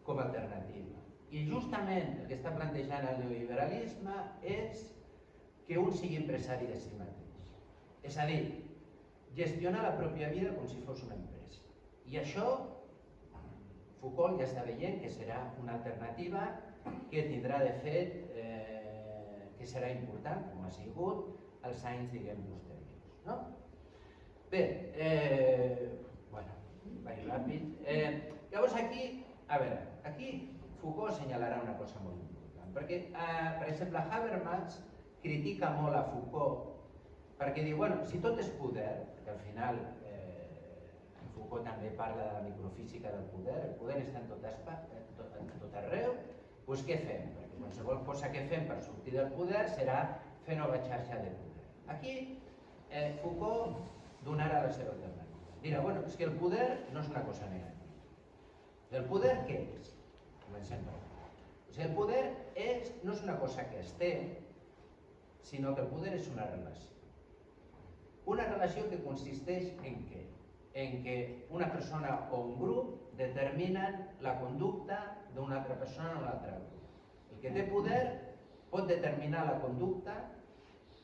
com a alternativa. I justament el que està plantejant el neoliberalisme és que un sigui empresari de si mateix. És a dir, gestionar la pròpia vida com si fos una empresa. I això Foucault ja està veient que serà una alternativa que tindrà de fet, que serà important, com ha sigut, als anys, diguem, posteriors. No? Bé, bueno, vaig ràpid. Llavors aquí, a veure, aquí Foucault assenyalarà una cosa molt important, perquè, per exemple, Habermas critica molt a Foucault perquè diu, bueno, si tot és poder, perquè al final Foucault també parla de la microfísica del poder, el poder està en tot arreu, doncs què fem? Perquè qualsevol cosa que fem per sortir del poder serà fer nova xarxa de poder. Aquí Foucault donarà la seva alternativa. Dirà, bueno, és que el poder no és una cosa negativa. El poder què és? Comencem per aquí. O sigui, el poder no és una cosa que es té, sinó que el poder és una relació. Una relació que consisteix en què? En que una persona o un grup determinen la conducta d'una altra persona o un altre grup. El que té poder pot determinar la conducta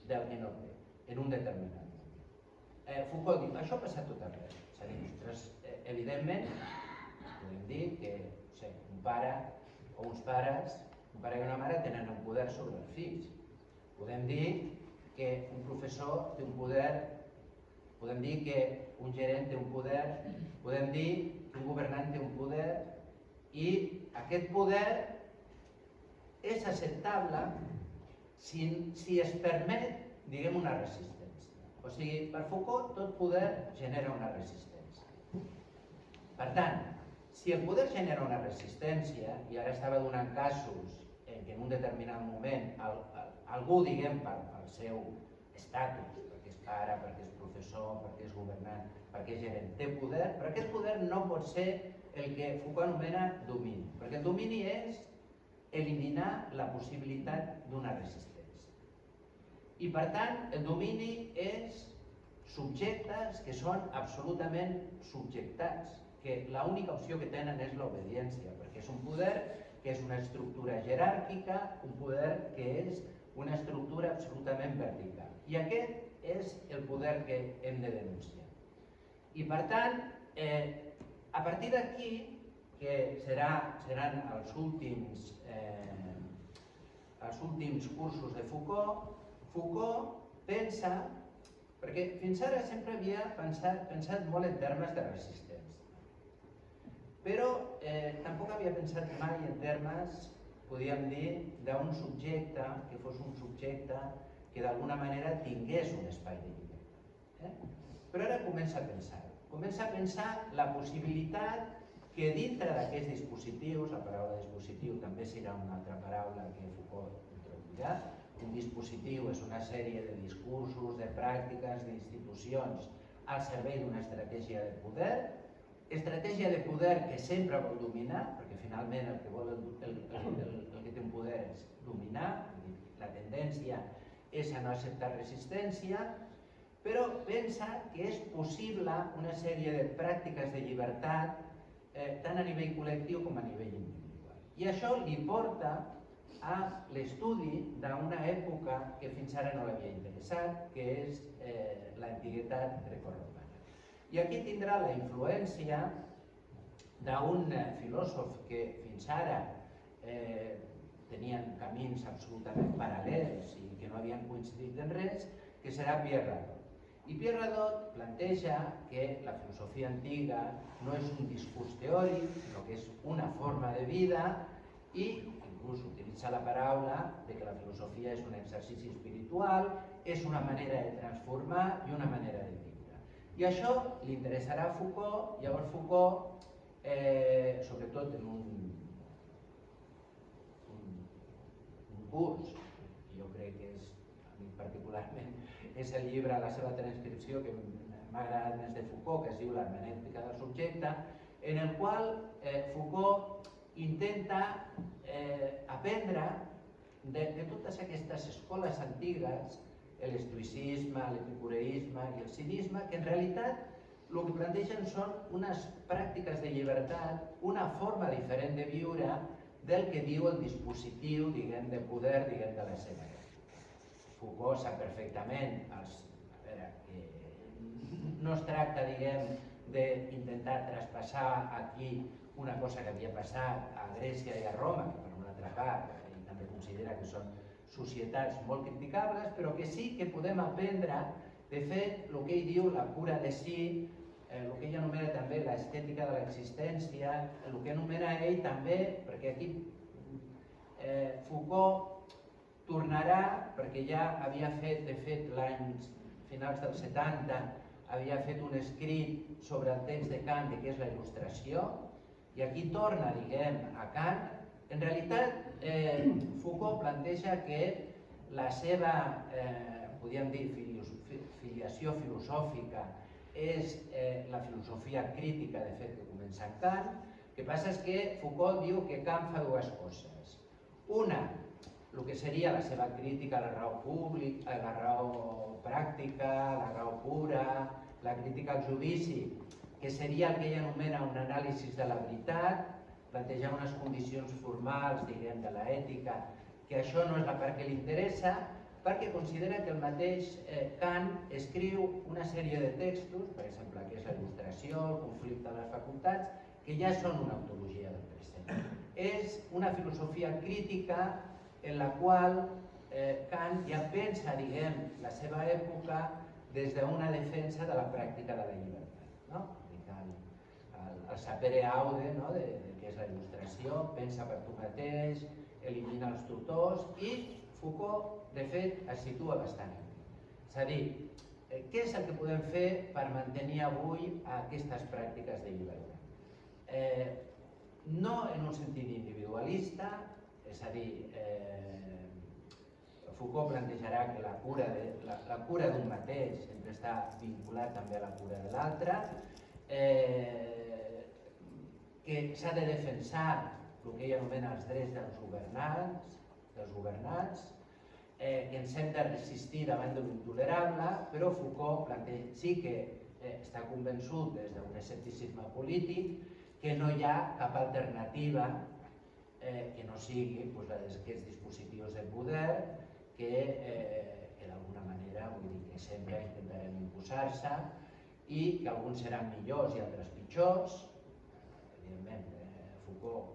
del que no té, en un determinat moment. Foucault diu, això passa tot arreu. És a dir, nosaltres, evidentment, podem dir que un pare o uns pares, un pare i una mare tenen un poder sobre els fills. Podem dir que un professor té un poder, podem dir que un gerent té un poder, podem dir que un governant té un poder, i aquest poder és acceptable si es permet, diguem, una resistència. O sigui, per Foucault tot poder genera una resistència. Per tant, si el poder genera una resistència, i ara estava donant casos en què en un determinat moment algú, diguem, pel seu estatus, perquè és pare, perquè és professor, perquè és governant, perquè és gerent, té poder, però aquest poder no pot ser el que Foucault anomena domini, perquè el domini és eliminar la possibilitat d'una resistència. I per tant, el domini és subjectes que són absolutament subjectats, que l'única opció que tenen és l'obediència, perquè és un poder que és una estructura jeràrquica, un poder que és una estructura absolutament vertical. I aquest és el poder que hem de denunciar. I per tant, a partir d'aquí, que seran els últims cursos de Foucault, Foucault pensa, perquè fins ara sempre havia pensat molt en termes de resistència, però tampoc havia pensat mai en termes, podríem dir, d'un subjecte que fos un subjecte que d'alguna manera tingués un espai de llibertat. Però ara comença a pensar la possibilitat que dintre d'aquests dispositius, la paraula dispositiu també serà una altra paraula que Foucault introduirà, un dispositiu és una sèrie de discursos, de pràctiques, d'institucions al servei d'una estratègia de poder que sempre vol dominar, perquè finalment el que vol el que té un poder és dominar, la tendència és a no acceptar resistència, però pensa que és possible una sèrie de pràctiques de llibertat tant a nivell col·lectiu com a nivell individual. I això li porta a l'estudi d'una època que fins ara no l'havia interessat, que és l'antiguitat grecorromana. I aquí tindrà la influència d'un filòsof que fins ara tenien camins absolutament paral·lels i que no havien coincidit en res, que serà Pierre Hadot. I Pierre Hadot planteja que la filosofia antiga no és un discurs teòric, sinó que és una forma de vida i inclús utilitza la paraula de que la filosofia és un exercici espiritual, és una manera de transformar i una manera de viure. I això li interessarà a Foucault. Llavors Foucault, sobretot en un curs, jo crec que és, a mi particularment, és el llibre, la seva transcripció, que m'ha agradat més de Foucault, que es diu l'hermenèutica del subjecte, en el qual Foucault intenta aprendre de totes aquestes escoles antigues, l'estoïcisme, l'epicureisme i el cinisme, que en realitat el que plantegen són unes pràctiques de llibertat, una forma diferent de viure del que diu el dispositiu, diguem, de poder, diguem, de la seva època. Foucault sap perfectament, que no es tracta, diguem, d'intentar traspassar aquí una cosa que havia passat a Grècia i a Roma, que per una altra part ell també considera que són societats molt criticables, però que sí que podem aprendre, de fet, el que ell diu, la cura de si, el que ell anomena també l'estètica de l'existència, el que anomena ell també, perquè aquí Foucault tornarà, perquè ja havia fet, de fet, finals dels 70, havia fet un escrit sobre el text de Kant, que és la il·lustració, i aquí torna, diguem, a Kant. En realitat, Foucault planteja que la seva, podríem dir, filiació filosòfica és la filosofia crítica, de fet, que comença en Kant. El que passa és que Foucault diu que Kant fa dues coses. Una, el que seria la seva crítica a la raó pública, a la raó pràctica, a la raó pura, la crítica al judici, que seria el que ell anomena un anàlisi de la veritat, plantejar unes condicions formals, diguem, de l'ètica, que això no és la part que li interessa, perquè considera que el mateix Kant escriu una sèrie de textos, per exemple, que és la il·lustració, el conflicte de les facultats, que ja són una ontologia del present. És una filosofia crítica en la qual Kant ja pensa, diguem, la seva època des d'una defensa de la pràctica de la llibertat. El sapere aude, que és la il·lustració, pensa per tu mateix, elimina els tutors, i Foucault, de fet, es situa bastant aquí. És a dir, què és el que podem fer per mantenir avui aquestes pràctiques de llibertat? No en un sentit individualista, és a dir, Foucault plantejarà que la cura d'un mateix sempre està vinculat també a la cura de l'altre, que s'ha de defensar el que ell anomena els drets dels governats, que ens hem de resistir davant de l'intolerable, però Foucault sí que està convençut des d'un escepticisme polític que no hi ha cap alternativa que no sigui la d'aquests dispositius de poder que d'alguna manera, vull dir que sempre intentarem imposar-se i que alguns seran millors i altres pitjors. Evidentment, Foucault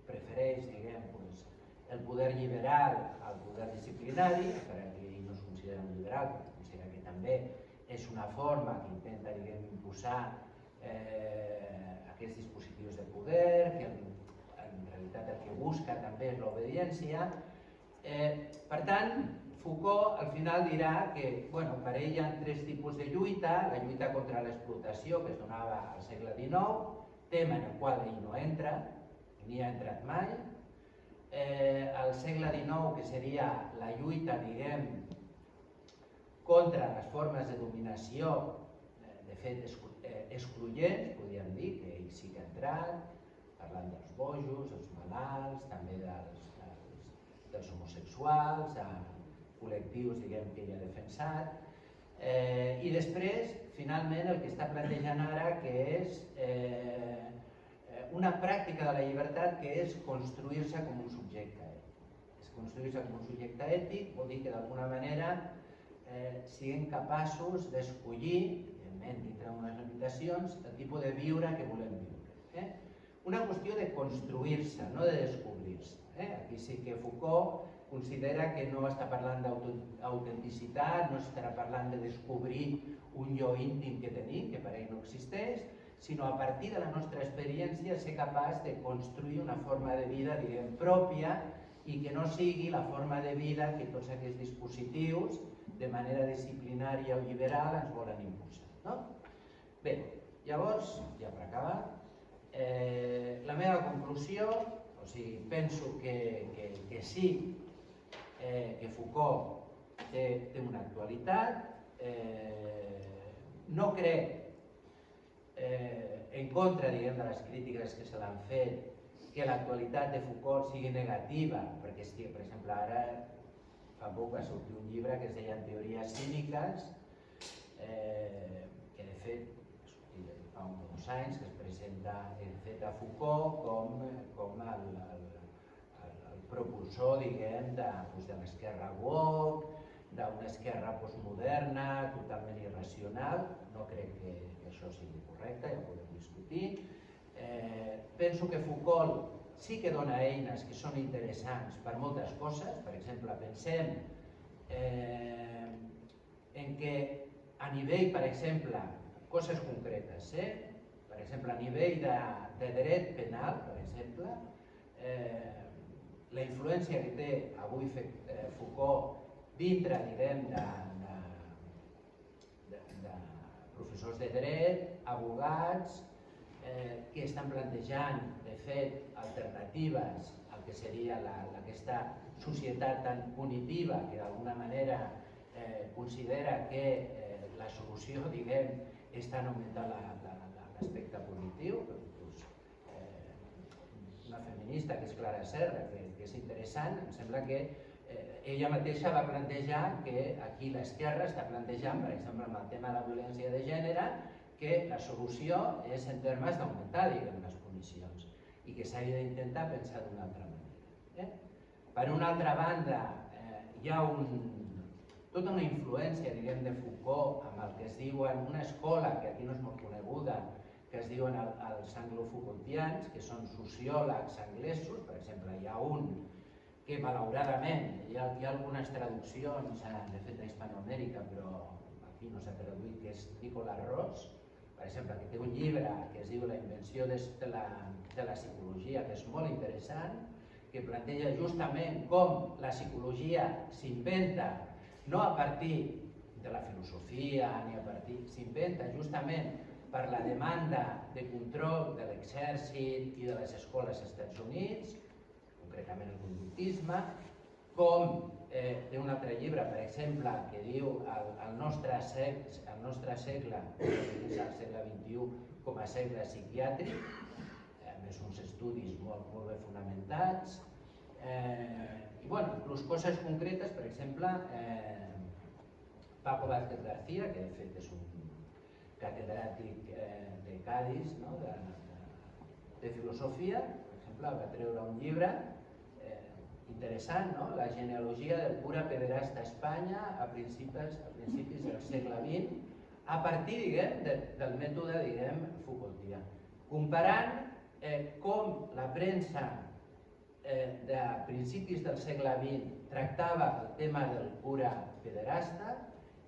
prefereix, diguem, el poder liberal al poder disciplinari, encara que ell no es considera un liberal, però considera que també és una forma que intenta, diguem, imposar aquests dispositius de poder, que en realitat el que busca també és l'obediència. Per tant, Foucault al final dirà que per ell hi ha tres tipus de lluita: la lluita contra l'explotació, que es donava al segle XIX, tema en el qual ell no entra, ni ha entrat mai. Al segle XIX, que seria la lluita, diguem, contra les formes de dominació, de fet excloents, podríem dir, que ell sí que ha entrat, parlant dels bojos, dels malalts, també dels homosexuals, col·lectius, diguem, que ell ha defensat. I després, finalment, el que està plantejant ara, que és una pràctica de la llibertat, que és construir-se com un subjecte ètic. Construir-se com un subjecte ètic vol dir que d'alguna manera siguem capaços d'escollir, evidentment dintre d'unes limitacions, el tipus de viure que volem viure. Una qüestió de construir-se, no de descobrir-se. Aquí sí que Foucault considera que no està parlant d'autenticitat, no estarà parlant de descobrir un jo íntim que tenim, que per ell no existeix, sinó a partir de la nostra experiència ser capaç de construir una forma de vida, diguem, pròpia, i que no sigui la forma de vida que tots aquests dispositius, de manera disciplinària o liberal, ens volen imposar. Bé, llavors, ja per acabar, la meva conclusió, o sigui, penso que sí, que Foucault té una actualitat, no crec, en contra, diguem, de les crítiques que se l'han fet, que l'actualitat de Foucault sigui negativa, perquè, per exemple, ara fa poc va sortir un llibre que es deia Teories cíniques, que de fet fa uns anys que es presenta a Foucault com el propulsor, diguem, de l'esquerra woke, d'una esquerra postmoderna, totalment irracional. No crec que això sigui correcte, ja ho podem discutir. Penso que Foucault sí que dona eines que són interessants per moltes coses. Per exemple, pensem en que a nivell, per exemple, coses concretes, per exemple, a nivell de dret penal, per exemple, la influència que té avui Foucault dintre, diguem, de professors de dret, abogats, que estan plantejant, de fet, alternatives al que seria aquesta societat tan punitiva que d'alguna manera considera que la solució, diguem, està en augmentar l'aspecte punitiu. Una feminista que és Clara Serra, que és interessant, em sembla que ella mateixa va plantejar que aquí l'esquerra està plantejant, per exemple, amb el tema de la violència de gènere, que la solució és en termes d'augmentar, diguem, les punicions i que s'hauria d'intentar pensar d'una altra manera. Per una altra banda, hi ha tota una influència, diguem, de Foucault amb el que es diu en una escola que aquí no és molt coneguda, que es diuen els anglo-Foucaultians, que són sociòlegs anglesos. Per exemple, hi ha un que malauradament, hi ha algunes traduccions, de fet a Hispanoamèrica, però aquí no s'ha traduït, que és Nicolas Ross, per exemple, que té un llibre que es diu La invenció de la psicologia, que és molt interessant, que planteja justament com la psicologia s'inventa no a partir de la filosofia, ni a partir, s'inventa justament per la demanda de control de l'exèrcit i de les escoles als Estats Units, concretament el conductisme, com té un altre llibre, per exemple, que diu el nostre segle, el segle XXI, com a segle psiquiàtric, a més uns estudis molt ben fonamentats, i inclús coses concretes, per exemple, Paco Vázquez García, que de fet és un catedràtic de Cádiz, de filosofia, per exemple, va treure un llibre interessant, no? La genealogia del cura pederasta a Espanya a principis del segle XX, a partir, diguem, del mètode, diguem, Foucaultià, comparant com la premsa de principis del segle XX tractava el tema del cura pederasta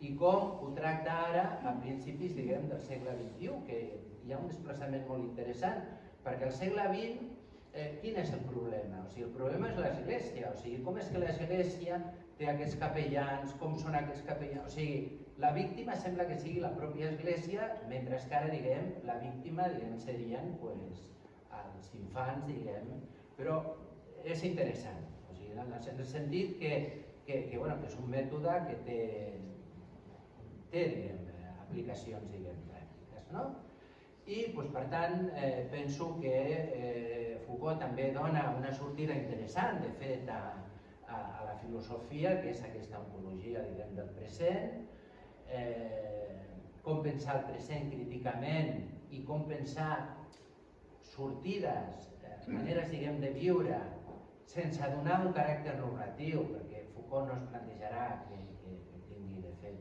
i com ho tracta ara a principis, diguem, del segle XXI, que hi ha un desplaçament molt interessant, perquè al segle XX quin és el problema? O sigui, el problema és l'Església, o sigui, com és que l'Església té aquests capellans, com són aquests capellans, o sigui, la víctima sembla que sigui la pròpia Església, mentre que ara, diguem, la víctima, diguem, serien els infants, diguem, però és interessant, o sigui, en el sentit que és un mètode que té aplicacions, diguem, pràctiques, no? I, per tant, penso que Foucault també dona una sortida interessant, de fet, a la filosofia, que és aquesta ontologia, diguem, del present, com pensar el present críticament i com pensar sortides, maneres, diguem, de viure sense donar un caràcter normatiu, perquè Foucault no es plantejarà que tingui, de fet,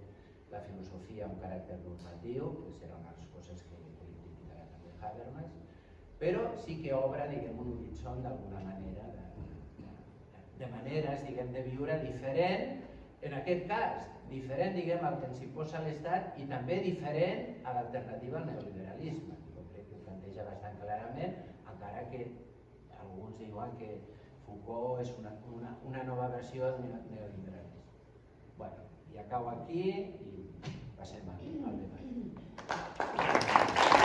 la filosofia un caràcter normatiu, que serà una de les coses que criticarà també Habermas, però sí que obre, diguem, un horitzó d'alguna manera de maneres, diguem, de viure diferent, en aquest cas, diferent, diguem, al que ens imposa l'Estat i també diferent a l'alternativa al neoliberalisme. Jo crec que ho planteja bastant clarament, encara que alguns diuen que Foucault és una nova versió del neoliberalisme. Bueno, i acabo aquí i passem al debat.